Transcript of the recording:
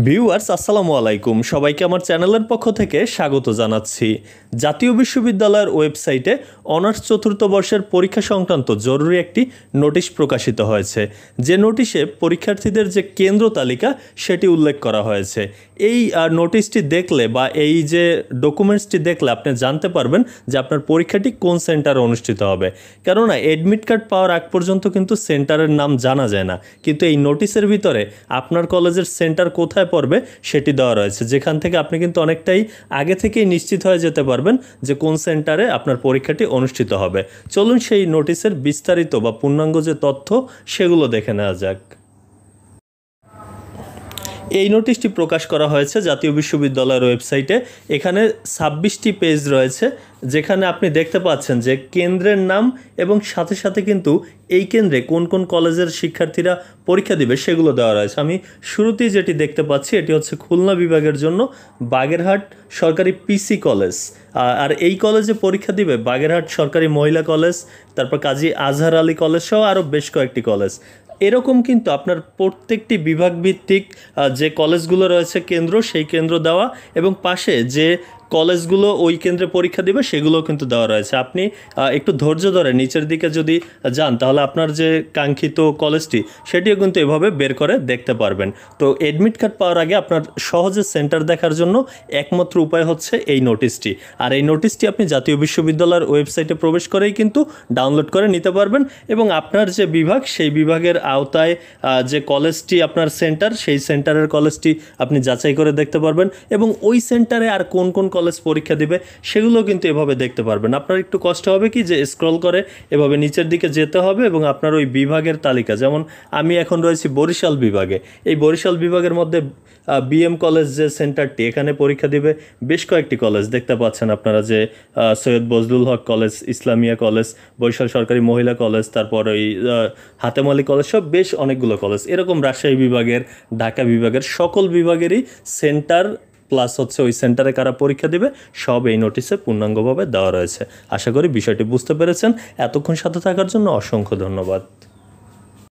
Viewers আসসালামু আলাইকুম, সবাইকে আমার চ্যানেলের পক্ষ থেকে স্বাগত জানাচ্ছি। জাতীয় বিশ্ববিদ্যালয়ের ওয়েবসাইটে অনার্স চতুর্থ বর্ষের পরীক্ষা সংক্রান্ত জরুরি একটি নোটিশ প্রকাশিত হয়েছে। যে নোটিশে পরীক্ষার্থীদের যে কেন্দ্র তালিকা সেটি উল্লেখ করা হয়েছে। এই নোটিশটি দেখলে বা এই যে ডকুমেন্টসটি দেখলে আপনি জানতে পারবেন যে আপনার পরীক্ষাটি কোন সেন্টারে অনুষ্ঠিত হবে। কেননা অ্যাডমিট কার্ড পাওয়ার আগ পর্যন্ত কিন্তু সেন্টারের নাম জানা যায় না, কিন্তু এই নোটিশের ভিতরে আপনার কলেজের সেন্টার কোথায় পড়বে সেটি দেওয়া রয়েছে, যেখান থেকে আপনি কিন্তু অনেকটাই আগে থেকেই নিশ্চিত হয়ে যেতে পারবেন যে কোন সেন্টারে আপনার পরীক্ষাটি অনুষ্ঠিত হবে। চলুন সেই নোটিশের বিস্তারিত বা পূর্ণাঙ্গ যে তথ্য সেগুলো দেখে নেওয়া যাক। এই নোটিশটি প্রকাশ করা হয়েছে জাতীয় বিশ্ববিদ্যালয়ের ওয়েবসাইটে। এখানে 26টি পেজ রয়েছে, যেখানে আপনি দেখতে পাচ্ছেন যে কেন্দ্রের নাম এবং সাথে সাথে কিন্তু এই কেন্দ্রে কোন কোন কলেজের শিক্ষার্থীরা পরীক্ষা দিবে সেগুলো দেওয়া রয়েছে। আমি শুরুতেই যেটি দেখতে পাচ্ছি এটি হচ্ছে খুলনা বিভাগের জন্য বাগেরহাট সরকারি পিসি কলেজ। আর এই কলেজে পরীক্ষা দিবে বাগেরহাট সরকারি মহিলা কলেজ, তারপর কাজী আজহার আলী কলেজ সহ আরও বেশ কয়েকটি কলেজ। এরকম কিন্তু আপনার প্রত্যেকটি বিভাগ ভিত্তিক যে কলেজগুলো রয়েছে কেন্দ্র, সেই কেন্দ্র দেওয়া এবং পাশে যে কলেজগুলো ওই কেন্দ্রে পরীক্ষা দিবে সেগুলোও কিন্তু দেওয়া রয়েছে। আপনি একটু ধৈর্য ধরে নিচের দিকে যদি যান তাহলে আপনার যে কাঙ্ক্ষিত কলেজটি সেটিও কিন্তু এভাবে বের করে দেখতে পারবেন। তো অ্যাডমিট কার্ড পাওয়ার আগে আপনার সহজে সেন্টার দেখার জন্য একমাত্র উপায় হচ্ছে এই নোটিশটি। আর এই নোটিশটি আপনি জাতীয় বিশ্ববিদ্যালয়ের ওয়েবসাইটে প্রবেশ করেই কিন্তু ডাউনলোড করে নিতে পারবেন এবং আপনার যে বিভাগ সেই বিভাগের আওতায় যে কলেজটি আপনার সেন্টার, সেই সেন্টারের কলেজটি আপনি যাচাই করে দেখতে পারবেন এবং ওই সেন্টারে আর কোন কোন কলেজ পরীক্ষা দিবে সেগুলো কিন্তু এভাবে দেখতে পারবেন। আপনার একটু কষ্ট হবে কি যে স্ক্রল করে এভাবে নিচের দিকে যেতে হবে এবং আপনার ওই বিভাগের তালিকা, যেমন আমি এখন রয়েছি বরিশাল বিভাগে, এই বরিশাল বিভাগের মধ্যে বিএম কলেজ যে সেন্টারটি, এখানে পরীক্ষা দিবে বেশ কয়েকটি কলেজ দেখতে পাচ্ছেন আপনারা, যে সৈয়দ বজলুল হক কলেজ, ইসলামিয়া কলেজ, বরিশাল সরকারি মহিলা কলেজ, তারপর ওই হাতেম আলী কলেজ, সব বেশ অনেকগুলো কলেজ। এরকম রাজশাহী বিভাগের, ঢাকা বিভাগের সকল বিভাগেরই সেন্টার প্লাস হচ্ছে ওই সেন্টারে কারা পরীক্ষা দিবে সব এই নোটিশে পূর্ণাঙ্গভাবে দেওয়া রয়েছে। আশা করি বিষয়টি বুঝতে পেরেছেন। এতক্ষণ সাথে থাকার জন্য অসংখ্য ধন্যবাদ।